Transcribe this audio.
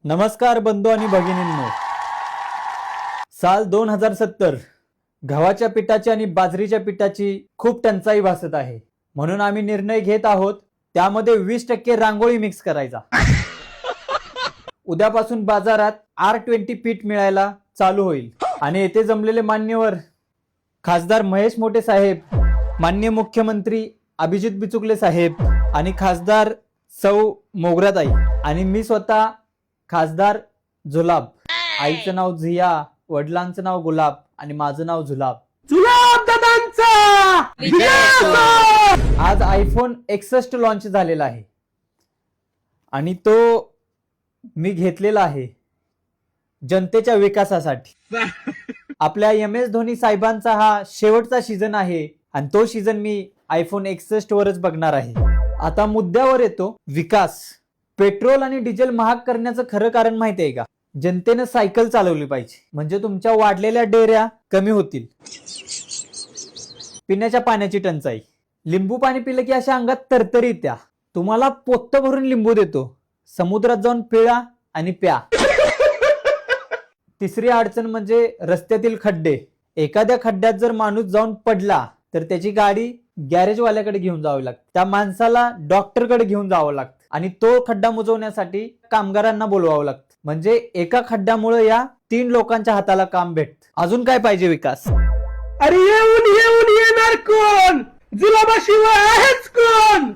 नमस्कार बंधू आणि भगिनींनो. साल 2070 गव्हाच्या पिठाची आणि बाजरीच्या पिठाची खूप टंचाई भासत आहे. म्हणून आम्ही निर्णय घेत आहोत त्यामध्ये 20% रांगोळी मिक्स करायचा. उद्यापासून बाजारात R20 पीठ मिळायला चालू होईल. आणि येथे जमलेले मान्यवर खासदार महेश मोठे साहेब, माननीय मुख्यमंत्री अभिजित बिचुकले साहेब आणि खासदार सौ मोगराताई आणि मी स्वतः खासदार झुलाब. आईचं नाव झिया, वडिलांचं नाव गुलाब आणि माझं नाव झुलाब. आज आयफोन 61 लॉन्च झालेला आहे आणि तो मी घेतलेला आहे जनतेच्या विकासासाठी. आपल्या MS धोनी साहेबांचा हा शेवटचा सीझन आहे आणि तो सीझन मी आयफोन 61 वरच बघणार आहे. आता मुद्द्यावर येतो, विकास. पेट्रोल आणि डिझेल महाग करण्याचं खरं कारण माहिती आहे का? जनतेनं सायकल चालवली पाहिजे, म्हणजे तुमच्या वाढलेल्या डेऱ्या कमी होतील. पिण्याच्या पाण्याची टंचाई. लिंबू पाणी पिलं की अशा अंगात तरतरी येत्या. तुम्हाला पोत्त भरून लिंबू देतो, समुद्रात जाऊन पिळा आणि प्या. तिसरी अडचण म्हणजे रस्त्यातील खड्डे. एखाद्या खड्ड्यात जर माणूस जाऊन पडला तर त्याची गाडी गॅरेजवाल्याकडे घेऊन जावी लागते, त्या माणसाला डॉक्टरकडे घेऊन जावं लागतं आणि तो खड्डा मुजवण्यासाठी कामगारांना बोलवावं लागतं. म्हणजे एका खड्ड्यामुळे या 3 लोकांच्या हाताला काम भेटतं. अजून काय पाहिजे विकास? अरे येऊन येऊन येणार कोण? जुलाबाशिवाय आहेच कोण?